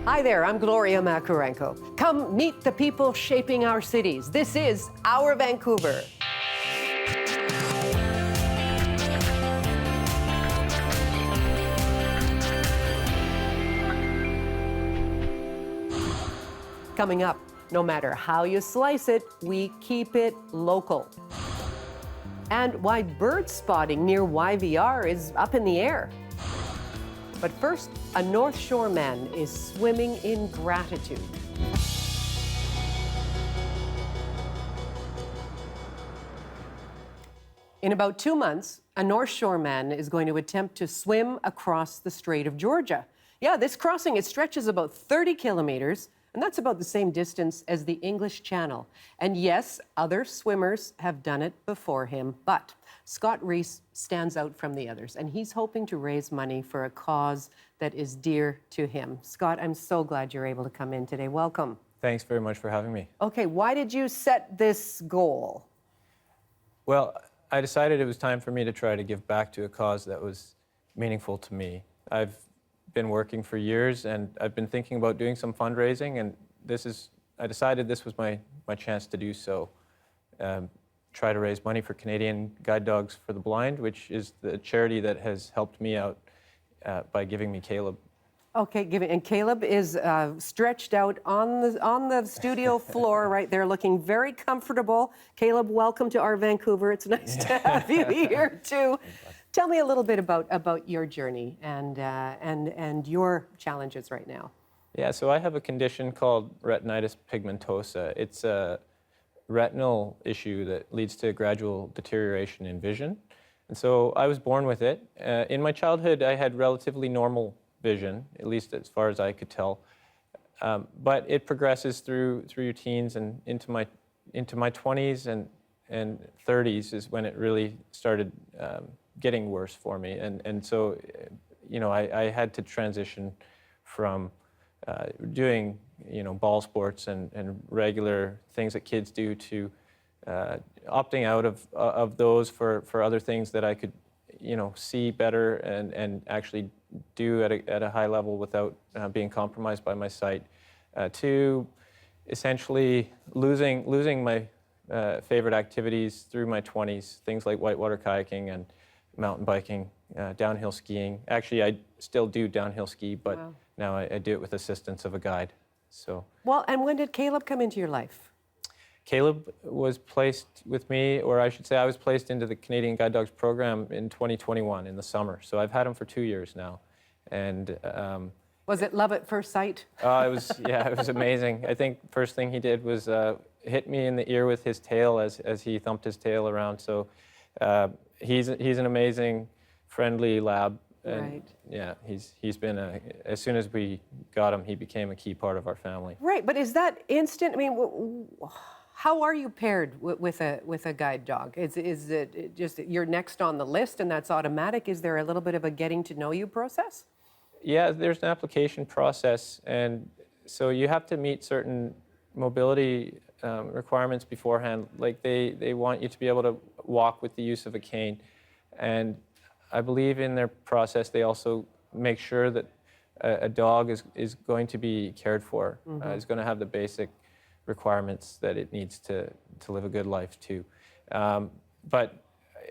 Hi there, I'm Gloria Makarenko. Come meet the people shaping our cities. This is Our Vancouver. Coming up, no matter how you slice it, we keep it local. And why bird spotting near YVR is up in the air. But first, a North Shore man is swimming in gratitude. In about 2 months, a North Shore man is going to attempt to swim across the Strait of Georgia. Yeah, this crossing, it stretches about 30 kilometers, and that's about the same distance as the English Channel. And yes, other swimmers have done it before him, but Scott Rees stands out from the others, and he's hoping to raise money for a cause that is dear to him. Scott, I'm so glad you're able to come in today. Welcome. Thanks very much for having me. Okay, why did you set this goal? Well, I decided it was time for me to try to give back to a cause that was meaningful to me. I've been working for years, and I've been thinking about doing some fundraising, and I decided this was my chance to do so. Try to raise money for Canadian Guide Dogs for the Blind, which is the charity that has helped me out by giving me Caleb. Okay, and Caleb is stretched out on the studio floor right there, looking very comfortable. Caleb, welcome to Our Vancouver. It's nice to have you here too. Tell me a little bit about your journey and your challenges right now. Yeah, so I have a condition called retinitis pigmentosa. It's a retinal issue that leads to gradual deterioration in vision. And so I was born with it. In my childhood, I had relatively normal vision, at least as far as I could tell. But it progresses through your teens and into my 20s and 30s is when it really started getting worse for me. And so, you know, I had to transition from doing, you know, ball sports and regular things that kids do to opting out of those for other things that I could, you know, see better and actually do at a high level without being compromised by my sight, to essentially losing my favorite activities through my 20s, things like whitewater kayaking and mountain biking, downhill skiing. Actually, I still do downhill ski, but wow. Now I do it with assistance of a guide. So. Well, and when did Caleb come into your life? Caleb was placed with me, or I should say I was placed into the Canadian Guide Dogs program in 2021 in the summer. So I've had him for 2 years now. And was it love at first sight? It was amazing. I think first thing he did was hit me in the ear with his tail as he thumped his tail around. So he's an amazing, friendly lab. And right. Yeah, he's been as soon as we got him, he became a key part of our family. Right, but is that instant? I mean, how are you paired with a guide dog? Is it just you're next on the list and that's automatic? Is there a little bit of a getting to know you process? Yeah, there's an application process, and so you have to meet certain mobility requirements beforehand. Like they want you to be able to walk with the use of a cane, and I believe in their process they also make sure that a dog is going to be cared for, mm-hmm. Is going to have the basic requirements that it needs to live a good life too. But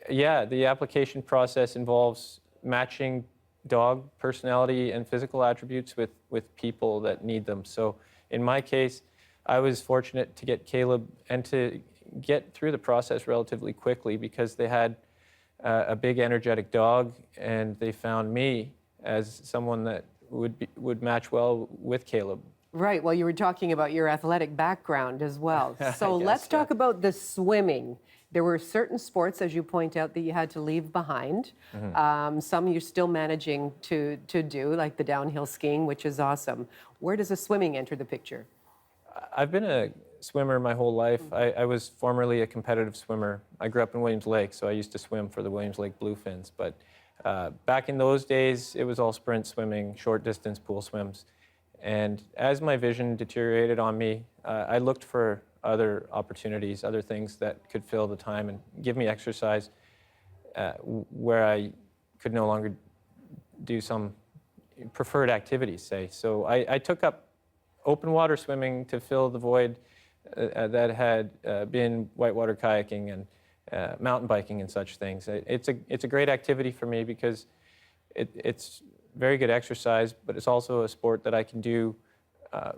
yeah, the application process involves matching dog personality and physical attributes with people that need them. So in my case, I was fortunate to get Caleb and to get through the process relatively quickly because they had a big energetic dog, and they found me as someone that would match well with Caleb. Right. Well, you were talking about your athletic background as well. So let's talk about the swimming. There were certain sports, as you point out, that you had to leave behind. Mm-hmm. Some you're still managing to do, like the downhill skiing, which is awesome. Where does the swimming enter the picture? I've been a swimmer my whole life. I was formerly a competitive swimmer. I grew up in Williams Lake, so I used to swim for the Williams Lake Bluefins. But back in those days, it was all sprint swimming, short distance pool swims. And as my vision deteriorated on me, I looked for other opportunities, other things that could fill the time and give me exercise where I could no longer do some preferred activities, say. So I took up open water swimming to fill the void that had been whitewater kayaking and mountain biking and such things. It's a great activity for me because it's very good exercise, but it's also a sport that I can do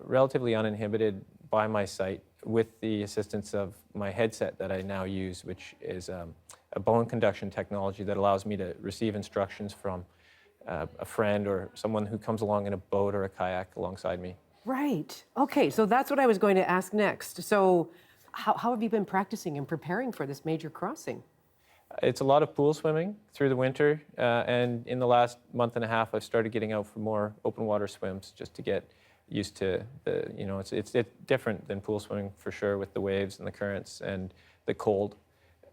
relatively uninhibited by my site with the assistance of my headset that I now use, which is a bone conduction technology that allows me to receive instructions from a friend or someone who comes along in a boat or a kayak alongside me. Right. Okay, so that's what I was going to ask next. So how have you been practicing and preparing for this major crossing? It's a lot of pool swimming through the winter, and in the last month and a half, I've started getting out for more open water swims just to get used to the, it's different than pool swimming for sure with the waves and the currents and the cold.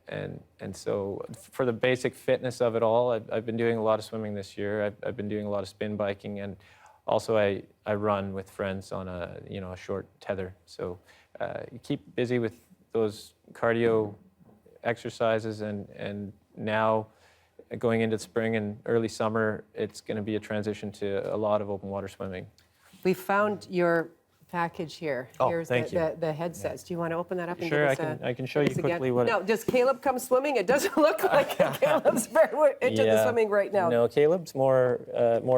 And so for the basic fitness of it all, I've been doing a lot of swimming this year. I've been doing a lot of spin biking, and also I run with friends on a short tether. So you keep busy with those cardio exercises, and now going into spring and early summer, it's going to be a transition to a lot of open water swimming. We found your package here. Oh, Here's thank you. the headsets. Do you want to open that up and Sure, give us I can show you this again? quickly what. No, does Caleb come swimming? It doesn't look like Caleb's very into the swimming right now. No, Caleb's more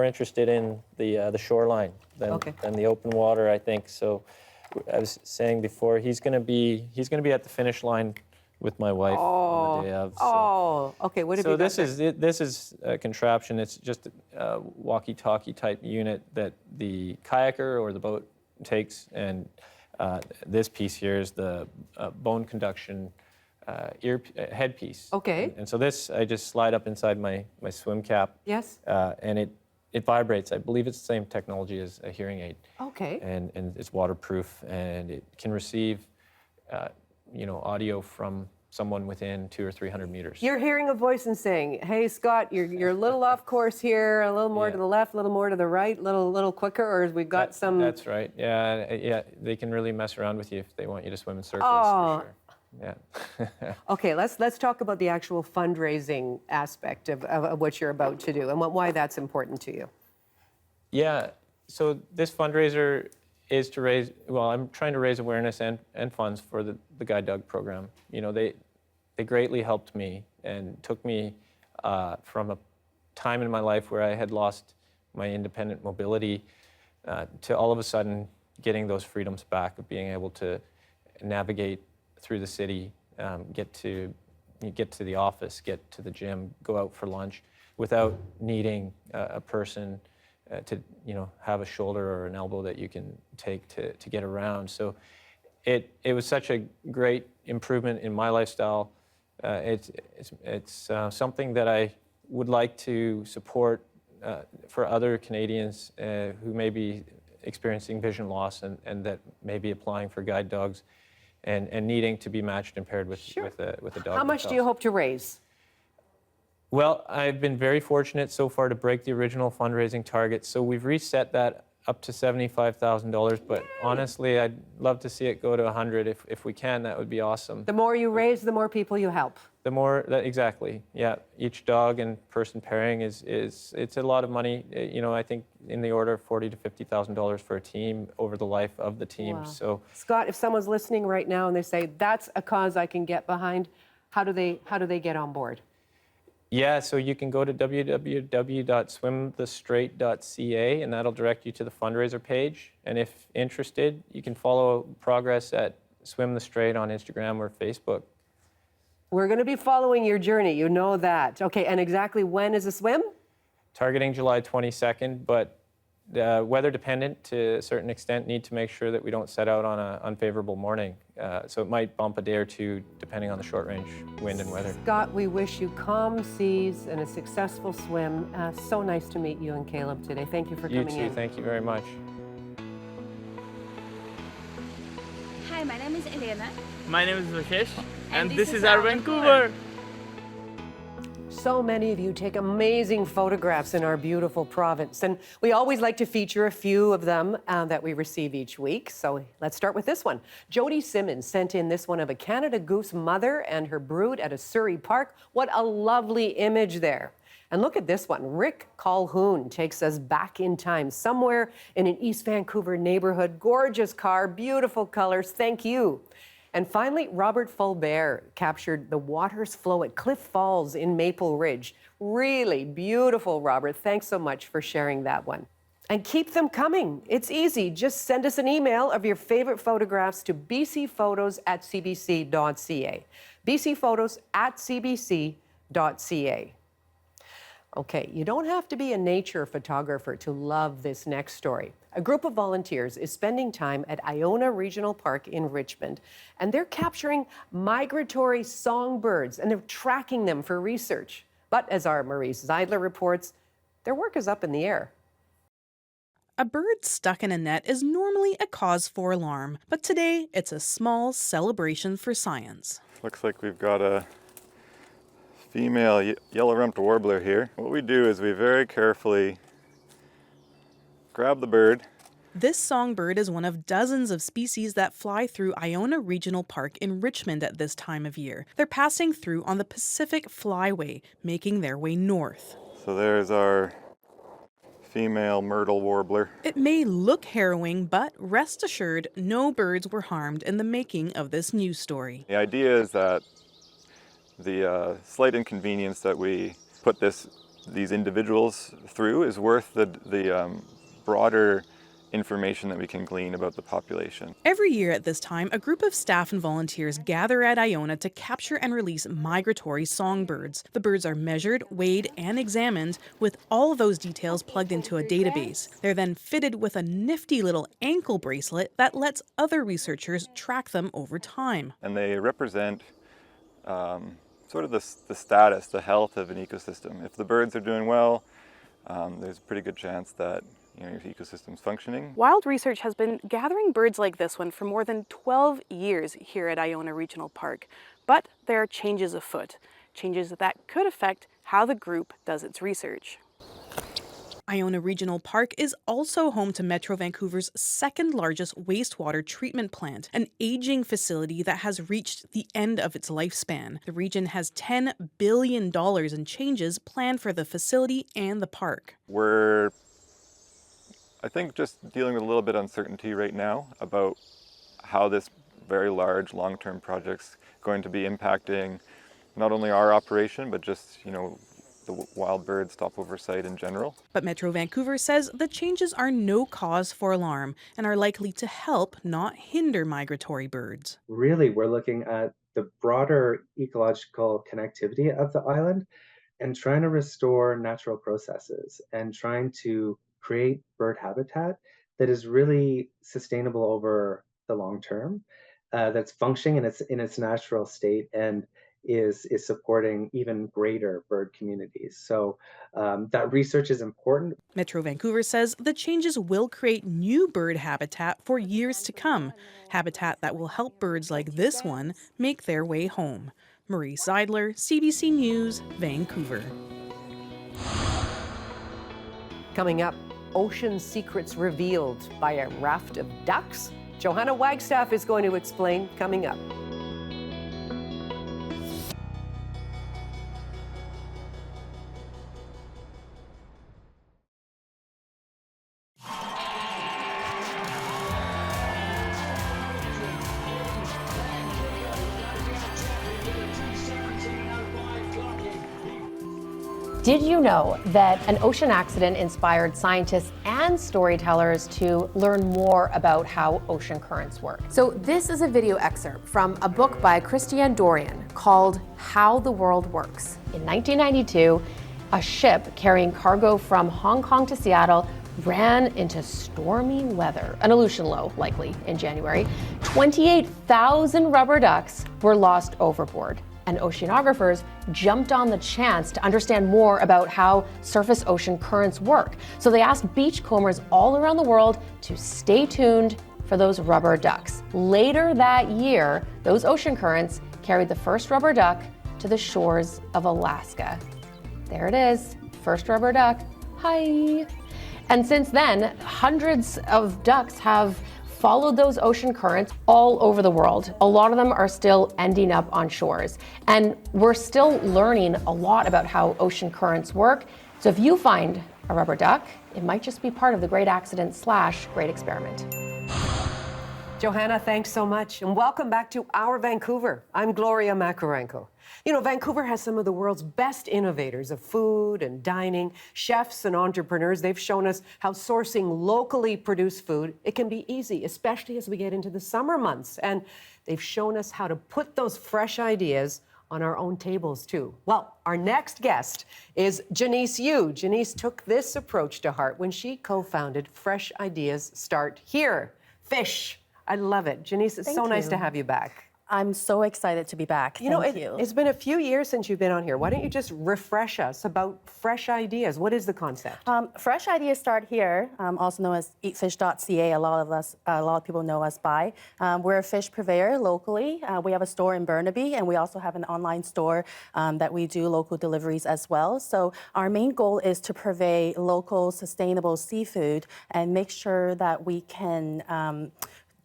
interested in the shoreline than the open water, I think. So I was saying before, he's going to be at the finish line with my wife on the day of. So. Okay. What have you got this is a contraption. It's just a walkie-talkie type unit that the kayaker or the boat takes, and this piece here is the bone conduction headpiece. Okay. And so this I just slide up inside my swim cap. Yes. And it vibrates. I believe it's the same technology as a hearing aid. Okay. And it's waterproof, and it can receive audio from someone within 200 or 300 meters. You're hearing a voice and saying, "Hey, Scott, you're a little off course here, a little more to the left, a little more to the right, little quicker," or we've got some. That's right. Yeah. They can really mess around with you if they want you to swim in circles. Oh. For sure. Yeah. Okay, let's talk about the actual fundraising aspect of what you're about to do and why that's important to you. Yeah. So this fundraiser is to raise. Well, I'm trying to raise awareness and funds for the Guide Dog program. They greatly helped me and took me from a time in my life where I had lost my independent mobility to all of a sudden getting those freedoms back of being able to navigate through the city, get to the office, get to the gym, go out for lunch without needing a person to have a shoulder or an elbow that you can take to get around. So it was such a great improvement in my lifestyle. It's something that I would like to support for other Canadians who may be experiencing vision loss and that may be applying for guide dogs and needing to be matched impaired with a dog. How much do you hope to raise? Well, I've been very fortunate so far to break the original fundraising target. So we've reset that up to $75,000, but honestly, I'd love to see it go to 100 if we can. That would be awesome. The more you raise, the more people you help. The more exactly, yeah. Each dog and person pairing it's a lot of money. I think in the order of $40,000 to $50,000 for a team over the life of the team. Wow. So, Scott, if someone's listening right now and they say that's a cause I can get behind, how do they get on board? yeah, so you can go to www.swimthestraight.ca, and that'll direct you to the fundraiser page. And if interested, you can follow progress at Swim the Straight on Instagram or Facebook. We're going to be following your journey. You know that. Okay, and exactly when is the swim? Targeting July 22nd, but weather dependent to a certain extent. Need to make sure that we don't set out on an unfavorable morning. So it might bump a day or two depending on the short range wind and weather. Scott, we wish you calm seas and a successful swim. So nice to meet you and Caleb today. Thank you for coming in. You too. Thank you very much. Hi, my name is Elena. My name is Vashesh, and this is our Vancouver. So many of you take amazing photographs in our beautiful province, and we always like to feature a few of them that we receive each week. So let's start with this one. Jody Simmons sent in this one of a Canada goose mother and her brood at a Surrey park. What a lovely image there. And look at this one. Rick Calhoun takes us back in time, somewhere in an East Vancouver neighborhood. Gorgeous car, beautiful colors. Thank you. And finally, Robert Fulbert captured the water's flow at Cliff Falls in Maple Ridge. Really beautiful, Robert. Thanks so much for sharing that one. And keep them coming. It's easy. Just send us an email of your favorite photographs to bcphotos@cbc.ca. bcphotos@cbc.ca. Okay, you don't have to be a nature photographer to love this next story. A group of volunteers is spending time at Iona Regional Park in Richmond, and they're capturing migratory songbirds, and they're tracking them for research. But as our Rees reports, their work is up in the air. A bird stuck in a net is normally a cause for alarm, but today it's a small celebration for science. Looks like we've got a female yellow-rumped warbler here. What we do is we very carefully grab the bird. This songbird is one of dozens of species that fly through Iona Regional Park in Richmond at this time of year. They're passing through on the Pacific Flyway, making their way north. So there's our female myrtle warbler. It may look harrowing, but rest assured, no birds were harmed in the making of this news story. The idea is that the slight inconvenience that we put these individuals through is worth the broader information that we can glean about the population. Every year at this time, a group of staff and volunteers gather at Iona to capture and release migratory songbirds. The birds are measured, weighed, and examined, with all of those details plugged into a database. They're then fitted with a nifty little ankle bracelet that lets other researchers track them over time. And they represent sort of the status, the health of an ecosystem. If the birds are doing well, there's a pretty good chance that your ecosystem's functioning. Wild Research has been gathering birds like this one for more than 12 years here at Iona Regional Park. But there are changes afoot, changes that could affect how the group does its research. Iona Regional Park is also home to Metro Vancouver's second largest wastewater treatment plant, an aging facility that has reached the end of its lifespan. The region has $10 billion in changes planned for the facility and the park. We're, I think, just dealing with a little bit of uncertainty right now about how this very large long-term project's going to be impacting not only our operation, but just, the wild bird stopover site in general. But Metro Vancouver says the changes are no cause for alarm and are likely to help, not hinder migratory birds. Really, we're looking at the broader ecological connectivity of the island and trying to restore natural processes and trying to create bird habitat that is really sustainable over the long term, that's functioning in its natural state and is supporting even greater bird communities. So that research is important. Metro Vancouver says the changes will create new bird habitat for years to come, habitat that will help birds like this one make their way home. Marie Seidler, CBC News, Vancouver. Coming up, ocean secrets revealed by a raft of ducks. Johanna Wagstaff is going to explain coming up. Did you know that an ocean accident inspired scientists and storytellers to learn more about how ocean currents work? So this is a video excerpt from a book by Christiane Dorian called How the World Works. In 1992, a ship carrying cargo from Hong Kong to Seattle ran into stormy weather, an Aleutian low likely in January. 28,000 rubber ducks were lost overboard. And oceanographers jumped on the chance to understand more about how surface ocean currents work. So they asked beachcombers all around the world to stay tuned for those rubber ducks. Later that year, those ocean currents carried the first rubber duck to the shores of Alaska. There it is, first rubber duck. Hi. And since then, hundreds of ducks have followed those ocean currents all over the world. A lot of them are still ending up on shores. And we're still learning a lot about how ocean currents work. So if you find a rubber duck, it might just be part of the great accident / great experiment. Johanna, thanks so much. And welcome back to our Vancouver. I'm Gloria Makarenko. You know, Vancouver has some of the world's best innovators of food and dining, chefs and entrepreneurs. They've shown us how sourcing locally produced food, it can be easy, especially as we get into the summer months. And they've shown us how to put those fresh ideas on our own tables too. Well, our next guest is Jenice Yu. Jenice took this approach to heart when she co-founded Fresh Ideas Start Here. Fish. I love it. Jenice, it's so nice to have you back. I'm so excited to be back. Thank you. It's been a few years since you've been on here. Why don't you just refresh us about Fresh Ideas? What is the concept? Fresh Ideas Start Here, also known as eatfish.ca. A lot of people know us by. We're a fish purveyor locally. We have a store in Burnaby, and we also have an online store that we do local deliveries as well. So our main goal is to purvey local, sustainable seafood and make sure that we can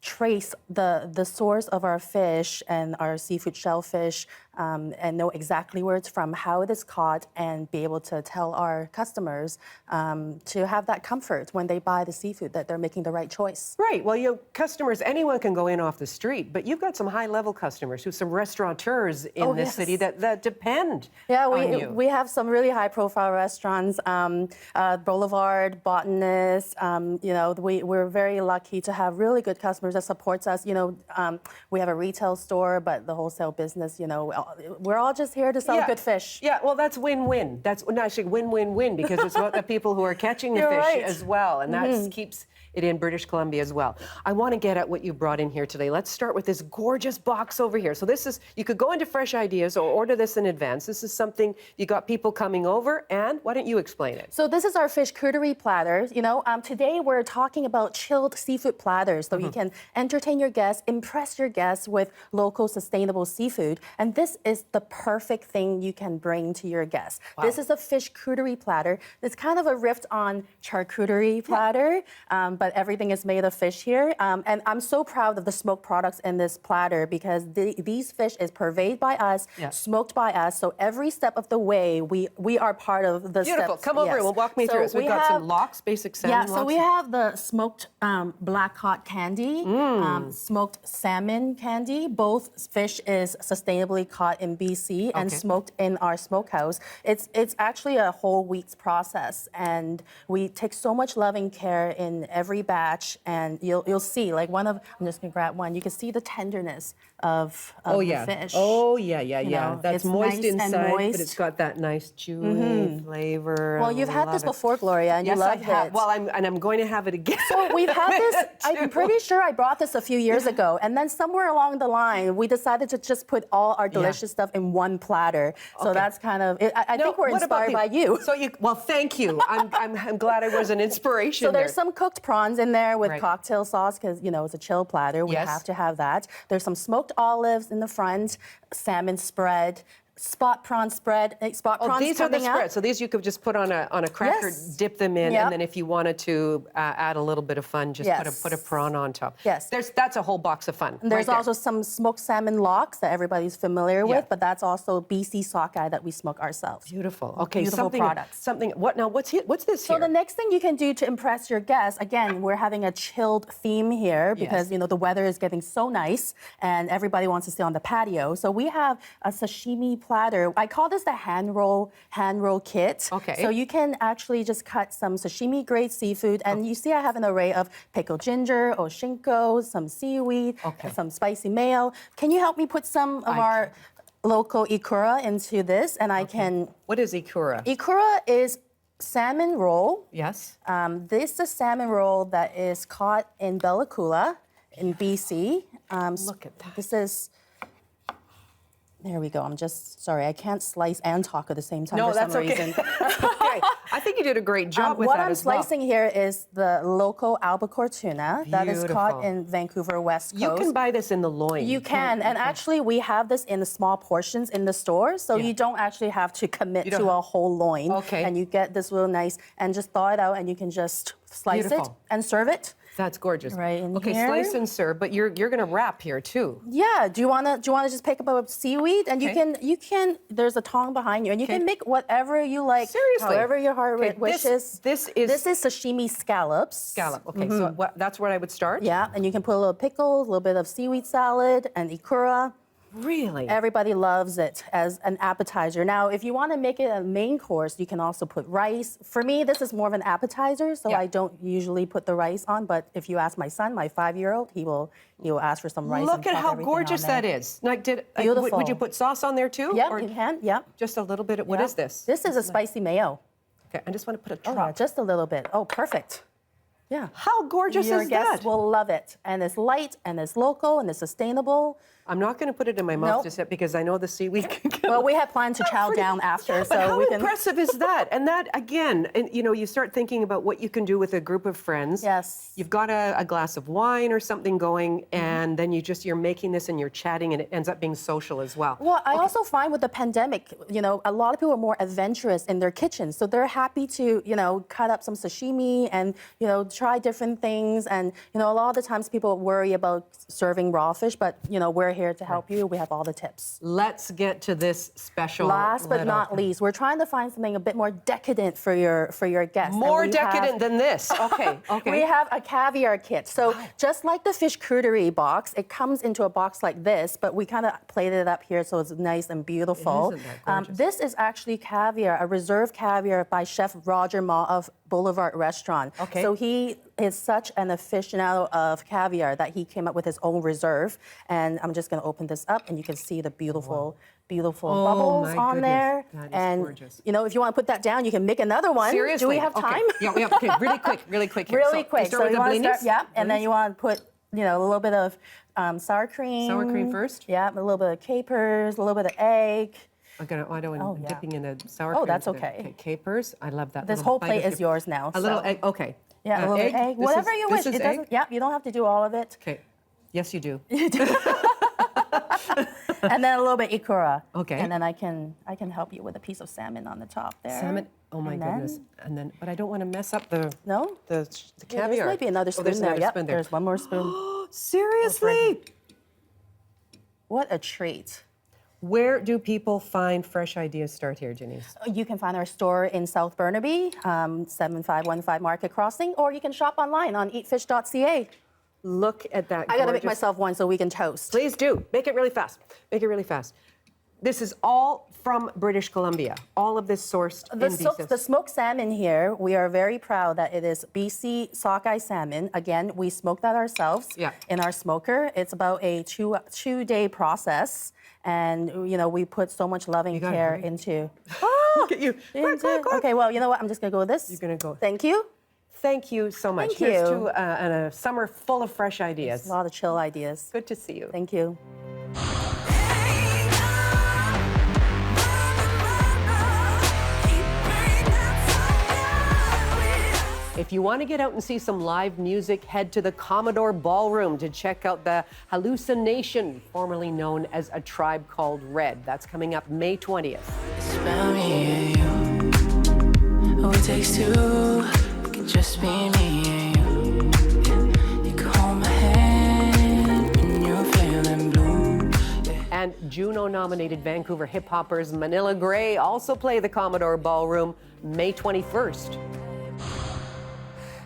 trace the source of our fish and our seafood shellfish and know exactly where it's from, how it is caught, and be able to tell our customers to have that comfort when they buy the seafood that they're making the right choice. Right. Well, you customers, anyone can go in off the street, but you've got some high-level customers, some restaurateurs in this city that depend on you. We have some really high-profile restaurants, Boulevard, Botanist. You know, we're very lucky to have really good customers that supports us. You know, we have a retail store, but the wholesale business, you know, we're all just here to sell good fish. Yeah, well, that's win-win. That's actually win-win-win because it's about the people who are catching the fish as well, and that keeps it in British Columbia as well. I want to get at what you brought in here today. Let's start with this gorgeous box over here. So this is, you could go into Fresh Ideas or order this in advance. This is something, you got people coming over, and why don't you explain it? So this is our fishcuterie platter. You know, today we're talking about chilled seafood platters, so you can entertain your guests, impress your guests with local sustainable seafood, and this is the perfect thing you can bring to your guests. Wow. This is a fishcuterie platter. It's kind of a riff on charcuterie platter, but everything is made of fish here. And I'm so proud of the smoked products in this platter because these fish is purveyed by us, smoked by us. So every step of the way, we are part of the Beautiful. steps. Come over and walk me through it. So we've got some lox, basic salmon lox. Yeah, so we have the smoked black cod candy, smoked salmon candy. Both fish is sustainably caught in BC and smoked in our smokehouse. It's actually a whole wheat process, and we take so much loving care in every batch, and you'll see, like I'm just gonna grab one. You can see the tenderness of the fish. Oh yeah. know, That's it's moist nice inside, and moist. but it's got that nice chewy flavor. Well, you've had this before, Gloria, and yes, you loved it. Well, I'm going to have it again. So we've had this, I'm pretty sure I brought this a few years ago, and then somewhere along the line, we decided to just put all our delicious stuff in one platter. So that's kind of, I think we're inspired by you. So well, thank you. I'm glad I was an inspiration. So there's some cooked prawns in there with cocktail sauce, because, you know, it's a chill platter. We have to have that. There's some smoked olives in the front, salmon spread, spot prawn spread. Spot prawns these are the coming spreads. So these you could just put on a cracker, dip them in, and then if you wanted to add a little bit of fun, just put a prawn on top. Yes. That's a whole box of fun. And there's also some smoked salmon lox that everybody's familiar with, but that's also BC sockeye that we smoke ourselves. Beautiful. Okay, Beautiful products. What's this here? So the next thing you can do to impress your guests, again, we're having a chilled theme here because, you know, the weather is getting so nice and everybody wants to sit on the patio. So we have a sashimi platter. I call this the hand roll kit. Okay. So you can actually just cut some sashimi grade seafood, and you see I have an array of pickled ginger, oshinko, some seaweed, some spicy mayo. Can you help me put some of our local ikura into this? And I can. What is ikura? Ikura is salmon roll. Yes. This is a salmon roll that is caught in Bella Coola in BC. Look at that. This is. There we go. I'm just sorry. I can't slice and talk at the same time for some reason. Okay. I think you did a great job with what that I'm as well. slicing here is the local albacore tuna that is caught in Vancouver West Coast. You can buy this in the loin. You can, and actually we have this in the small portions in the store, so you don't actually have to commit to a whole loin. Okay. And you get this real nice, and just thaw it out, and you can just slice it and serve it. That's gorgeous. Right in okay, here. slice and serve, but you're going to wrap here too. Yeah. Do you wanna just pick up a seaweed and Okay. you can. There's a tong behind you, and you Okay. can make whatever you like. Seriously? However your heart Okay, wishes. this is sashimi scallops. scallop. Okay, so that's where I would start. Yeah, and you can put a little pickles, a little bit of seaweed salad, and ikura. Really? Everybody loves it as an appetizer. Now, if you want to make it a main course, you can also put rice. For me, this is more of an appetizer, so Yeah. I don't usually put the rice on. But if you ask my son, my 5-year-old, he will ask for some rice. Look and at plop how everything gorgeous on there. that is. Like, would Beautiful. you put sauce on there too? Yeah, Or you can. Yeah. just a little bit of, what Yeah. is this? This is a spicy mayo. Okay, I just want to put a Oh, drop. yeah, just a little bit. Oh, perfect. Yeah. How gorgeous Your is guests that? will love it. And it's light, and it's local, and it's sustainable. I'm not going to put it in my mouth Nope. just yet because I know the seaweed can come. Well, we have planned to chow down after, Yeah, so but how we can. impressive is that? And that, again, and, you know, you start thinking about what you can do with a group of friends. Yes. You've got a glass of wine or something going, and then you're making this and you're chatting, and it ends up being social as well. Well, I also find with the pandemic, you know, a lot of people are more adventurous in their kitchens. So they're happy to, you know, cut up some sashimi and, you know, try different things. And, you know, a lot of the times people worry about serving raw fish, but, you know, we're here to help you. We have all the tips. Let's get to this special. Last but little- not least, we're trying to find something a bit more decadent for your guests. And More we decadent have- than this. Okay, okay. We have a caviar kit. So just like the fishcuterie box, it comes into a box like this, but we kind of plated it up here so it's nice and beautiful. Isn't that gorgeous? This is actually caviar, a reserve caviar by Chef Roger Ma of Boulevard Restaurant. Okay. So he is such an aficionado of caviar that he came up with his own reserve. And I'm just going to open this up, and you can see the beautiful, beautiful Oh, bubbles my on goodness. there. That is and gorgeous. you know, if you want to put that down, you can make another one. Seriously? Do we have Okay. time? Yeah, yeah, okay, really quick, really quick. Here. Really So, quick. Start with you the want to blinis? start, yeah, and then Blinis? you want to put, you know, a little bit of sour cream. Sour cream first? Yeah, a little bit of capers, a little bit of egg. I don't want Oh, yeah. dipping in the sour Oh, cream. that's today. okay. Capers, I love that. This little whole bite plate of is capers. yours now. A little so- egg, okay. Yeah, a little bit of egg. This Whatever is- you this wish. is It doesn't. egg? Yeah, you don't have to do all of it. Okay. Yes, you do. And then a little bit ikura. Okay. And then I can help you with a piece of salmon on the top there. Salmon. Oh my And goodness. then- And then, but I don't want to mess up the No? the Yeah, caviar. there might be another Oh, spoon there's there. another Yep. spoon there. There's one more spoon. Seriously? What a treat. Where do people find fresh ideas start here, Jenice? You can find our store in South Burnaby, 7515 Market Crossing, or you can shop online on eatfish.ca. Look at that. I gotta make gorgeous- myself one so we can toast. Please do. Make it really fast. Make it really fast. This is all from British Columbia. All of this sourced in BC. The smoked salmon here, we are very proud that it is BC sockeye salmon. Again, we smoke that ourselves Yeah. in our smoker. It's about a two-day process. And, you know, we put so much love and gotta care hurry. into. Look at you. Quick, quick, quick. Okay, well, you know what? I'm just gonna go with this. You're gonna go. Thank you. Thank you so much. Thank Here's you. to a summer full of fresh ideas. A lot of chill ideas. Good to see you. Thank you. If you want to get out and see some live music, head to the Commodore Ballroom to check out the Hallucination, formerly known as A Tribe Called Red. That's coming up May 20th. It's about me and you. Oh, it takes two. It can just be me and you. Yeah. You can hold my hand when you're feeling blue. Yeah. And Juno-nominated Vancouver hip-hoppers Manila Grey also play the Commodore Ballroom May 21st.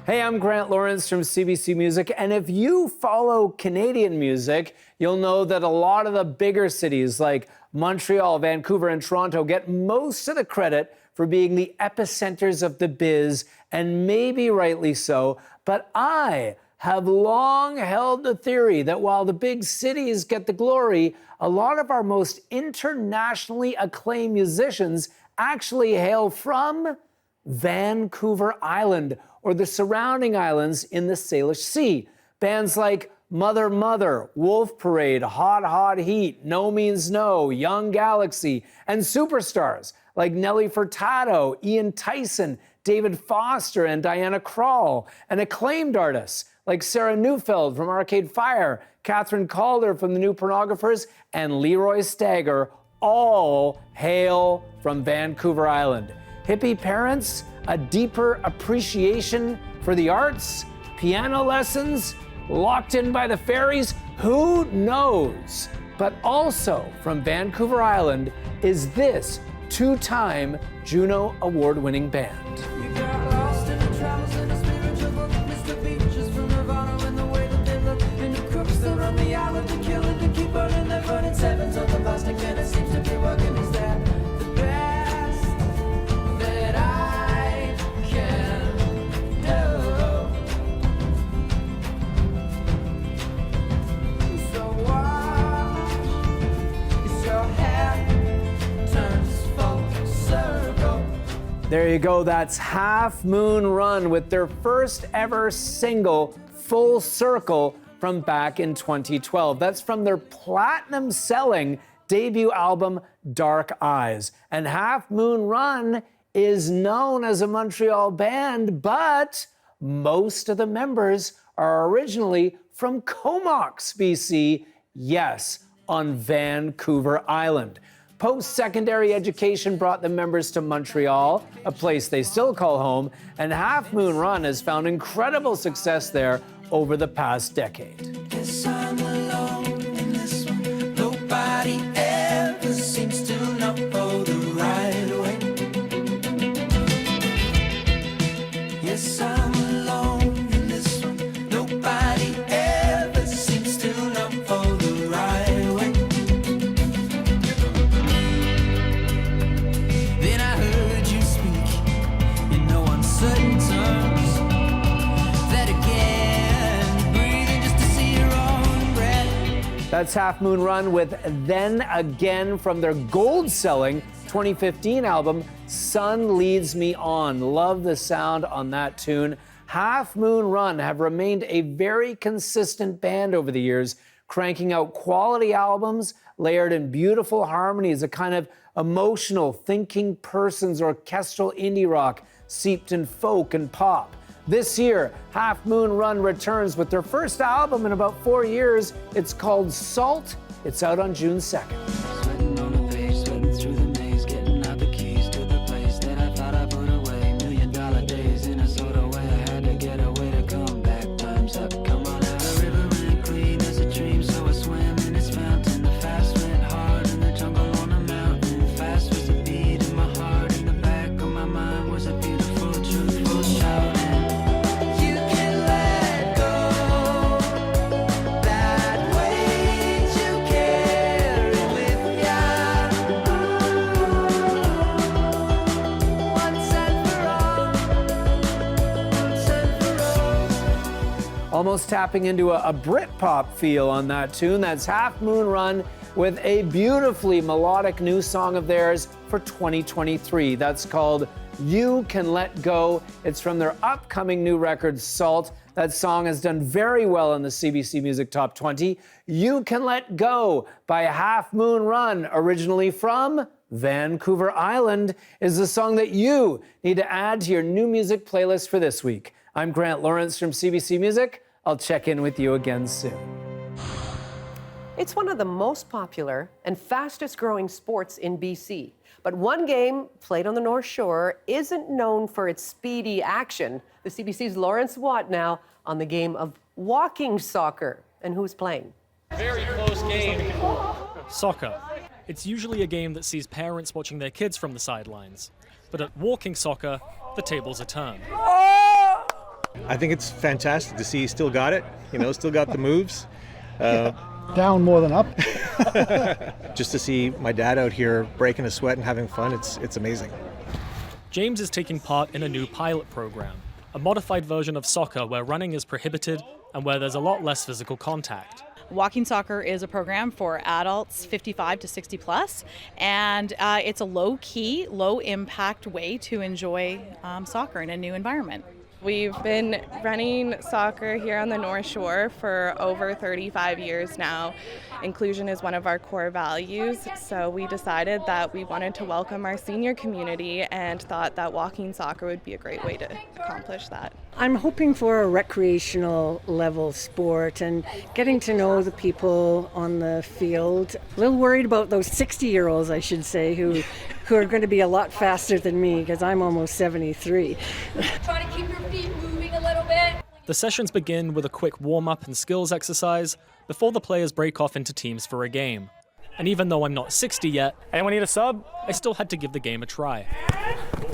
Hey, I'm Grant Lawrence from CBC Music, and if you follow Canadian music, you'll know that a lot of the bigger cities like Montreal, Vancouver, and Toronto get most of the credit for being the epicenters of the biz, and maybe rightly so. But I have long held the theory that while the big cities get the glory, a lot of our most internationally acclaimed musicians actually hail from Vancouver Island or the surrounding islands in the Salish Sea. Bands like Mother Mother, Wolf Parade, Hot Hot Heat, No Means No, Young Galaxy, and superstars like Nelly Furtado, Ian Tyson, David Foster, and Diana Krall, and acclaimed artists like Sarah Neufeld from Arcade Fire, Catherine Calder from The New Pornographers, and Leroy Stagger all hail from Vancouver Island. Hippie parents, a deeper appreciation for the arts? Piano lessons? Locked in by the ferries? Who knows? But also from Vancouver Island is this two-time Juno Award-winning band. There you go, that's Half Moon Run with their first ever single, Full Circle, from back in 2012. That's from their platinum-selling debut album, Dark Eyes. And Half Moon Run is known as a Montreal band, but most of the members are originally from Comox, BC, yes, on Vancouver Island. Post-secondary education brought the members to Montreal, a place they still call home, and Half Moon Run has found incredible success there over the past decade. Guess I'm alone in this one. Nobody ever seems to know the right way. Yes, I'm alone in this one. Nobody ever seems to know the right way. Then I heard you speak in no uncertain terms. That again, breathing just to see your own breath. That's Half Moon Run with Then Again from their gold-selling 2015 album, Sun Leads Me On. Love the sound on that tune. Half Moon Run have remained a very consistent band over the years, cranking out quality albums layered in beautiful harmonies, a kind of emotional, thinking person's orchestral indie rock seeped in folk and pop. This year, Half Moon Run returns with their first album in about 4 years. It's called Salt. It's out on June 2nd. Sweating on the page, sweating through the maze, getting out the keys to the place that I thought I put away. $1,000,000 days in a sort of way. I had to get away to come back. Time's up, come on out. The river ran clean as a dream, so I swam in its fountain. The fast went hard in the jungle on a mountain. Fast was the beat in my heart. In the back of my mind was a beautiful, truthful shouting. You can let go that weight you carry with ya. Once and for all. Once and for all. Almost tapping into a Britpop feel on that tune. That's Half Moon Run with a beautifully melodic new song of theirs for 2023. That's called You Can Let Go. It's from their upcoming new record, Salt. That song has done very well in the CBC Music Top 20. You Can Let Go by Half Moon Run, originally from Vancouver Island, is the song that you need to add to your new music playlist for this week. I'm Grant Lawrence from CBC Music. I'll check in with you again soon. It's one of the most popular and fastest growing sports in BC. But one game played on the North Shore isn't known for its speedy action. The CBC's Lawrence Watt now on the game of walking soccer. And who's playing? Very close game. Soccer. It's usually a game that sees parents watching their kids from the sidelines. But at walking soccer, the tables are turned. I think it's fantastic to see he still got it, still got the moves. Down more than up. Just to see my dad out here breaking a sweat and having fun, it's amazing. James is taking part in a new pilot program, a modified version of soccer where running is prohibited and where there's a lot less physical contact. Walking Soccer is a program for adults 55 to 60 plus, and it's a low-key, low-impact way to enjoy soccer in a new environment. We've been running soccer here on the North Shore for over 35 years now. Inclusion is one of our core values, so we decided that we wanted to welcome our senior community and thought that walking soccer would be a great way to accomplish that. I'm hoping for a recreational level sport and getting to know the people on the field. A little worried about those 60-year-olds, I should say, who are going to be a lot faster than me because I'm almost 73. Try to keep your feet moving a little bit. The sessions begin with a quick warm-up and skills exercise before the players break off into teams for a game. And even though I'm not 60 yet, Anyone need a sub? I still had to give the game a try.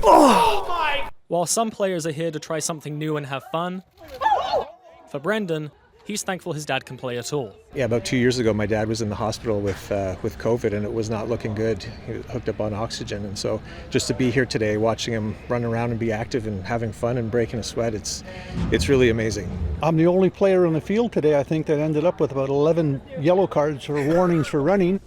Oh my! While some players are here to try something new and have fun, for Brendan, he's thankful his dad can play at all. Yeah, about 2 years ago, my dad was in the hospital with COVID, and it was not looking good. He was hooked up on oxygen, and so just to be here today, watching him run around and be active and having fun and breaking a sweat, it's really amazing. I'm the only player on the field today, I think, that ended up with about 11 yellow cards or warnings for running.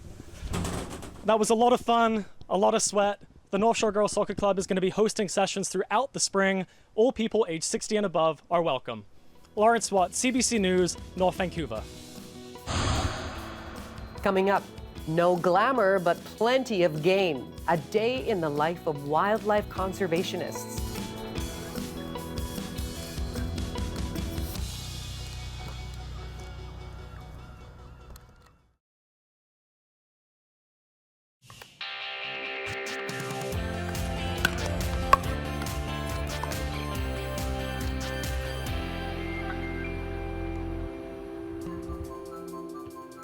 That was a lot of fun, a lot of sweat. The North Shore Girls Soccer Club is going to be hosting sessions throughout the spring. All people aged 60 and above are welcome. Lawrence Watt, CBC News, North Vancouver. Coming up, no glamour, but plenty of game. A day in the life of wildlife conservationists.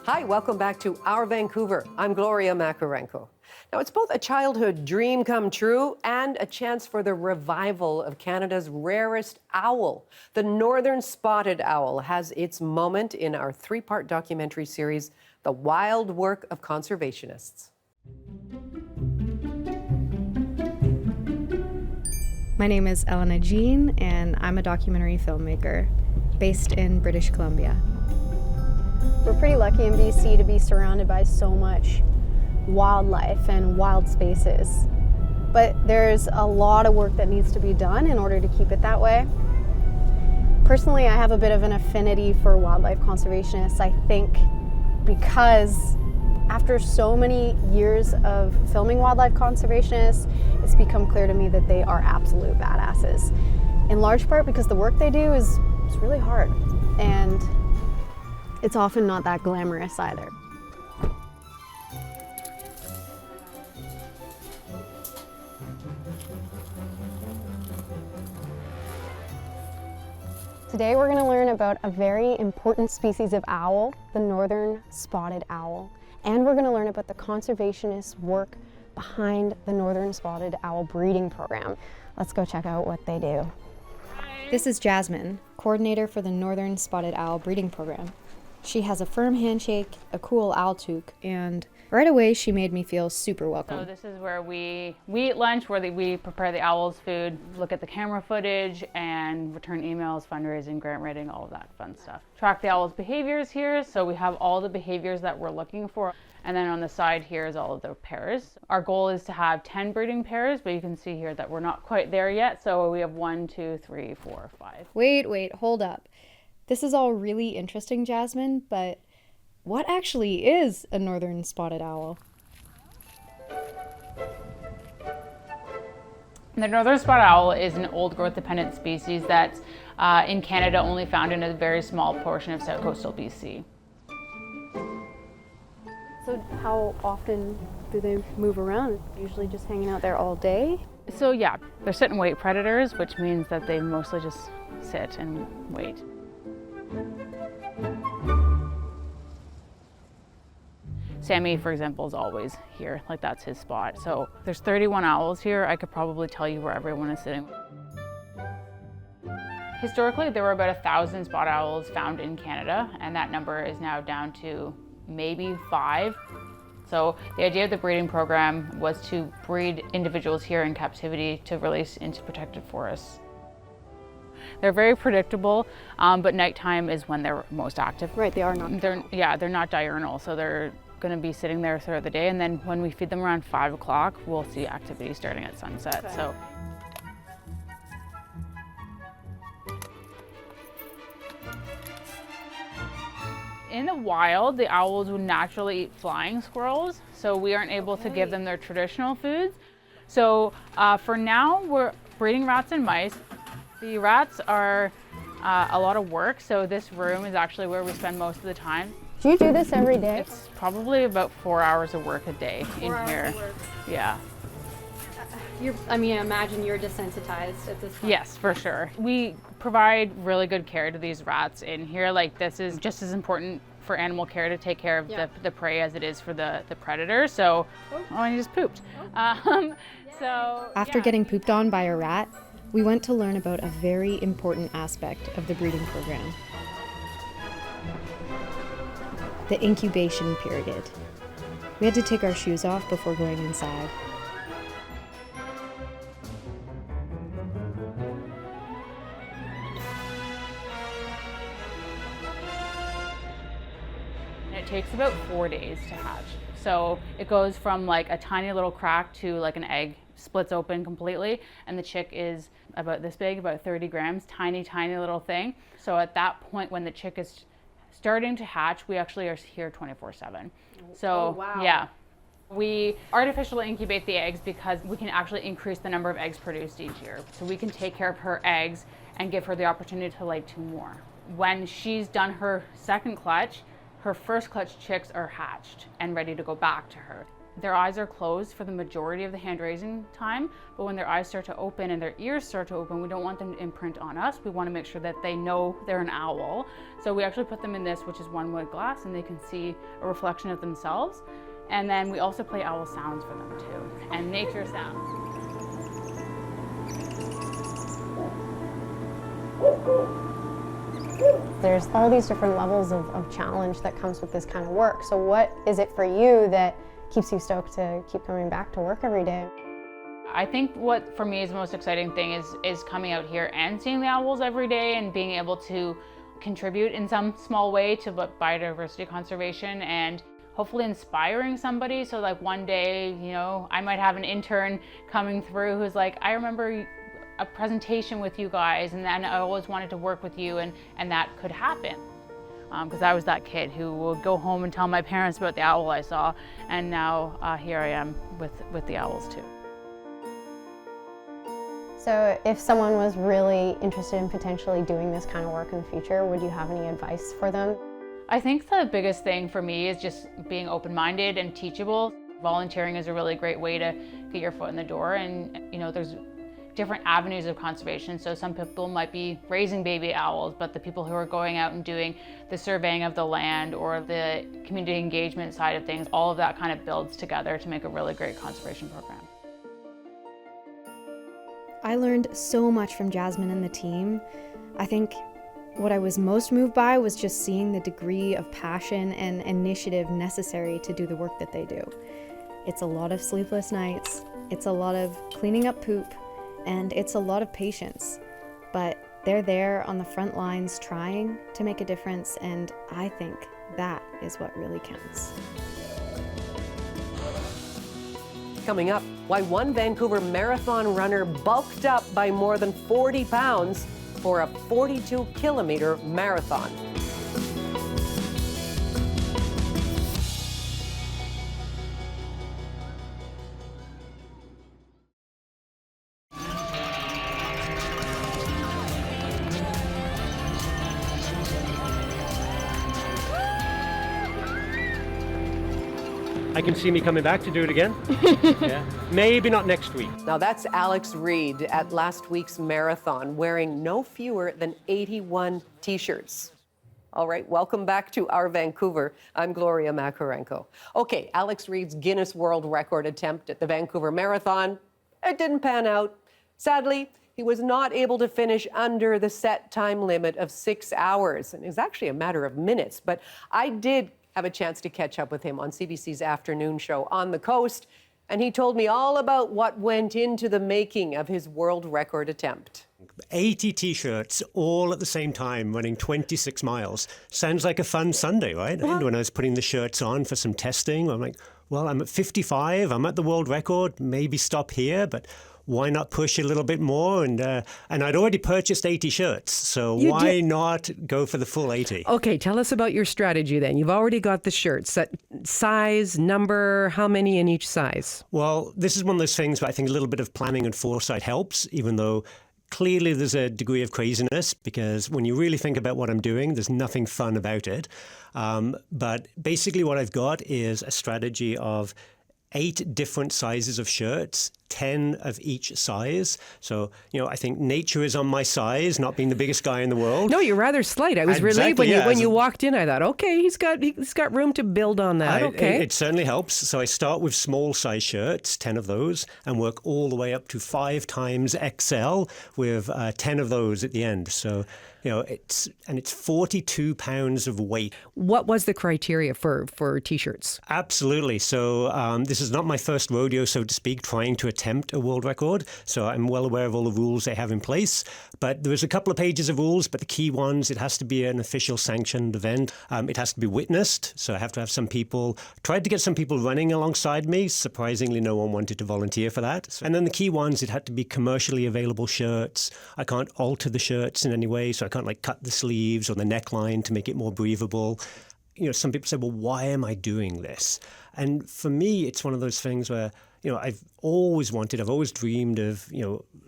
Hi, welcome back to Our Vancouver. I'm Gloria Makarenko. Now, it's both a childhood dream come true and a chance for the revival of Canada's rarest owl. The northern spotted owl has its moment in our three-part documentary series, The Wild Work of Conservationists. My name is Elena Jean, and I'm a documentary filmmaker based in British Columbia. We're pretty lucky in BC to be surrounded by so much wildlife and wild spaces. But there's a lot of work that needs to be done in order to keep it that way. Personally, I have a bit of an affinity for wildlife conservationists, I think, because after so many years of filming wildlife conservationists, it's become clear to me that they are absolute badasses. In large part because the work they do is really hard. And it's often not that glamorous either. Today we're going to learn about a very important species of owl, the northern spotted owl. And we're going to learn about the conservationist work behind the northern spotted owl breeding program. Let's go check out what they do. This is Jasmine, coordinator for the Northern Spotted Owl breeding program. She has a firm handshake, a cool owl toque, and right away she made me feel super welcome. So this is where we eat lunch, where we prepare the owls' food, look at the camera footage, and return emails, fundraising, grant writing, all of that fun stuff. Track the owls' behaviors here, so we have all the behaviors that we're looking for. And then on the side here is all of the pairs. Our goal is to have 10 breeding pairs, but you can see here that we're not quite there yet. So we have 1, 2, 3, 4, 5. Wait, hold up. This is all really interesting, Jasmine, but what actually is a northern spotted owl? The northern spotted owl is an old growth dependent species that's in Canada only found in a very small portion of south coastal BC. So how often do they move around? Usually just hanging out there all day? So yeah, they're sit and wait predators, which means that they mostly just sit and wait. Sammy, for example, is always here, like that's his spot. So there's 31 owls here. I could probably tell you where everyone is sitting. Historically, there were about 1,000 spot owls found in Canada, and that number is now down to maybe 5. So the idea of the breeding program was to breed individuals here in captivity to release into protected forests. They're very predictable, but nighttime is when they're most active. Right, they are nocturnal. They're not diurnal, so they're going to be sitting there throughout the day, and then when we feed them around 5 o'clock, we'll see activity starting at sunset. Okay. So. In the wild, the owls would naturally eat flying squirrels, so we aren't able to give them their traditional foods. So for now, we're breeding rats and mice. The rats are a lot of work, so this room is actually where we spend most of the time. Do you do this every day? It's probably about 4 hours of work a day in here. Yeah. I mean, I imagine you're desensitized at this point. Yes, for sure. We provide really good care to these rats in here. Like, this is just as important for animal care to take care of the prey as it is for the predator. So, I just pooped. After getting pooped on by a rat, we went to learn about a very important aspect of the breeding program: the incubation period. We had to take our shoes off before going inside. It takes about 4 days to hatch. So it goes from like a tiny little crack to like an egg splits open completely, and the chick is about this big, about 30 grams, tiny, tiny little thing. So at that point when the chick is starting to hatch, we actually are here 24/7. So yeah, we artificially incubate the eggs because we can actually increase the number of eggs produced each year. So we can take care of her eggs and give her the opportunity to lay 2 more. When she's done her second clutch, her first clutch chicks are hatched and ready to go back to her. Their eyes are closed for the majority of the hand-raising time, but when their eyes start to open and their ears start to open, we don't want them to imprint on us. We want to make sure that they know they're an owl. So we actually put them in this, which is one-wood glass, and they can see a reflection of themselves. And then we also play owl sounds for them too, and nature sounds. There's all these different levels of challenge that comes with this kind of work. So what is it for you that keeps you stoked to keep coming back to work every day? I think what for me is the most exciting thing is coming out here and seeing the owls every day and being able to contribute in some small way to biodiversity conservation and hopefully inspiring somebody. So like one day, you know, I might have an intern coming through who's like, I remember a presentation with you guys, and then I always wanted to work with you, and that could happen. Because I was that kid who would go home and tell my parents about the owl I saw, and now here I am with the owls too. So if someone was really interested in potentially doing this kind of work in the future, would you have any advice for them? I think the biggest thing for me is just being open-minded and teachable. Volunteering is a really great way to get your foot in the door, and you know, there's different avenues of conservation. So some people might be raising baby owls, but the people who are going out and doing the surveying of the land or the community engagement side of things, all of that kind of builds together to make a really great conservation program. I learned so much from Jasmine and the team. I think what I was most moved by was just seeing the degree of passion and initiative necessary to do the work that they do. It's a lot of sleepless nights, it's a lot of cleaning up poop, and it's a lot of patience, but they're there on the front lines trying to make a difference, and I think that is what really counts. Coming up, why one Vancouver marathon runner bulked up by more than 40 pounds for a 42-kilometer marathon. I can see me coming back to do it again. Yeah. Maybe not next week. Now that's Alex Reed at last week's marathon, wearing no fewer than 81 t-shirts. All right, welcome back to our Vancouver. I'm Gloria Makarenko. Okay, Alex Reed's Guinness World Record attempt at the Vancouver Marathon, it didn't pan out. Sadly, he was not able to finish under the set time limit of 6 hours. And it was actually a matter of minutes, but I did have a chance to catch up with him on CBC's afternoon show On the Coast, and he told me all about what went into the making of his world record attempt. 80 t-shirts all at the same time running 26 miles. Sounds like a fun Sunday, right? And when I was putting the shirts on for some testing, I'm like, well, I'm at 55, I'm at the world record, maybe stop here, but why not push a little bit more? And I'd already purchased 80 shirts, so why not go for the full 80? Okay, tell us about your strategy then. You've already got the shirts. Size, number, how many in each size? Well, this is one of those things where I think a little bit of planning and foresight helps, even though clearly there's a degree of craziness, because when you really think about what I'm doing, there's nothing fun about it. But basically what I've got is a strategy of 8 different sizes of shirts 10 of each size. So, I think nature is on my size, not being the biggest guy in the world. No, you're rather slight. I was relieved when you walked in. I thought, okay, he's got room to build on that. Okay. It certainly helps. So I start with small size shirts, 10 of those, and work all the way up to 5 times XL with 10 of those at the end. So, it's 42 pounds of weight. What was the criteria for T-shirts? Absolutely. So this is not my first rodeo, so to speak, trying to attempt a world record. So I'm well aware of all the rules they have in place. But there was a couple of pages of rules, but the key ones, it has to be an official sanctioned event. It has to be witnessed. So I have to have some people, tried to get some people running alongside me. Surprisingly, no one wanted to volunteer for that. And then the key ones, it had to be commercially available shirts. I can't alter the shirts in any way. So I can't cut the sleeves or the neckline to make it more breathable. Some people say, well, why am I doing this? And for me, it's one of those things where, I've always dreamed of,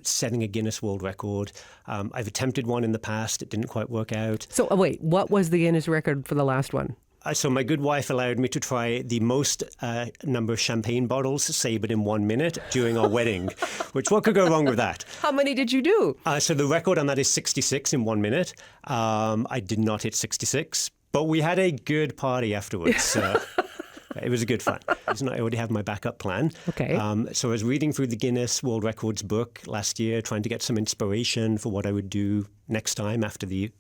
setting a Guinness World Record. I've attempted one in the past. It didn't quite work out. So wait, what was the Guinness record for the last one? So my good wife allowed me to try the most number of champagne bottles sabred in 1 minute during our wedding, which what could go wrong with that? How many did you do? So the record on that is 66 in 1 minute. I did not hit 66, but we had a good party afterwards. It was a good fun. I already have my backup plan. Okay. So I was reading through the Guinness World Records book last year, trying to get some inspiration for what I would do next time after the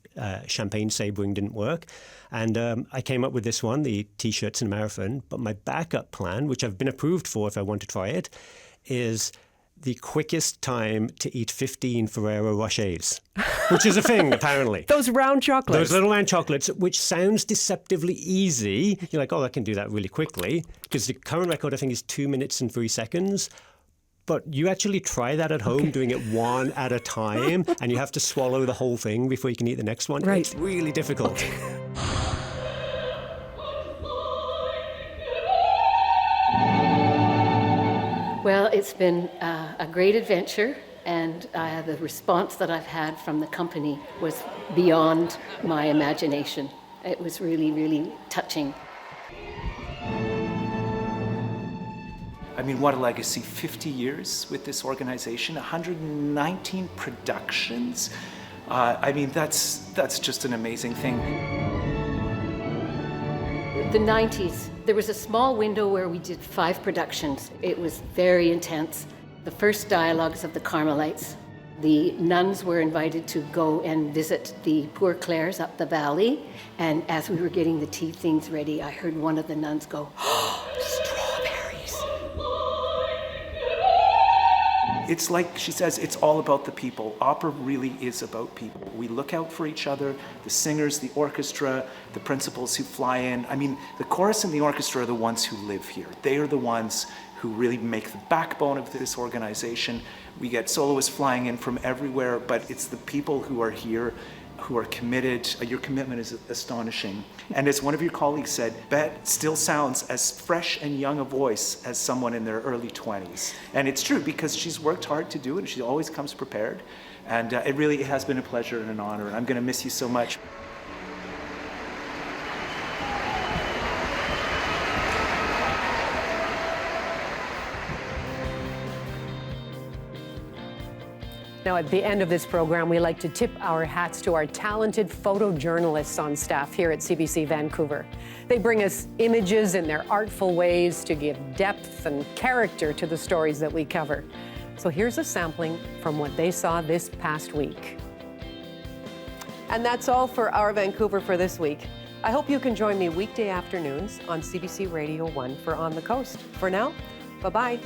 champagne sabering didn't work. And I came up with this one, the T-shirts in a marathon. But my backup plan, which I've been approved for if I want to try it, is the quickest time to eat 15 Ferrero Rochers, which is a thing, apparently. Those round chocolates. Those little round chocolates, which sounds deceptively easy. You're like, oh, I can do that really quickly. Because the current record, I think, is 2 minutes and 3 seconds. But you actually try that at home, doing it one at a time, and you have to swallow the whole thing before you can eat the next one. Right. It's really difficult. Okay. Well, it's been a great adventure, and the response that I've had from the company was beyond my imagination. It was really, really touching. I mean, what a legacy. 50 years with this organization, 119 productions. I mean, that's just an amazing thing. The 90s, there was a small window where we did 5 productions. It was very intense. The first dialogues of the Carmelites. The nuns were invited to go and visit the Poor Clares up the valley. And as we were getting the tea things ready, I heard one of the nuns go, "Oh, strawberries." It's like she says, it's all about the people. Opera really is about people. We look out for each other, the singers, the orchestra, the principals who fly in. I mean, the chorus and the orchestra are the ones who live here. They are the ones who really make the backbone of this organization. We get soloists flying in from everywhere, but it's the people who are here who are committed. Your commitment is astonishing. And as one of your colleagues said, Bet still sounds as fresh and young a voice as someone in their early 20s. And it's true, because she's worked hard to do it, and she always comes prepared. And it really has been a pleasure and an honor, and I'm going to miss you so much. Now, at the end of this program, we like to tip our hats to our talented photojournalists on staff here at CBC Vancouver. They bring us images in their artful ways to give depth and character to the stories that we cover. So here's a sampling from what they saw this past week. And that's all for Our Vancouver for this week. I hope you can join me weekday afternoons on CBC Radio 1 for On the Coast. For now, bye-bye.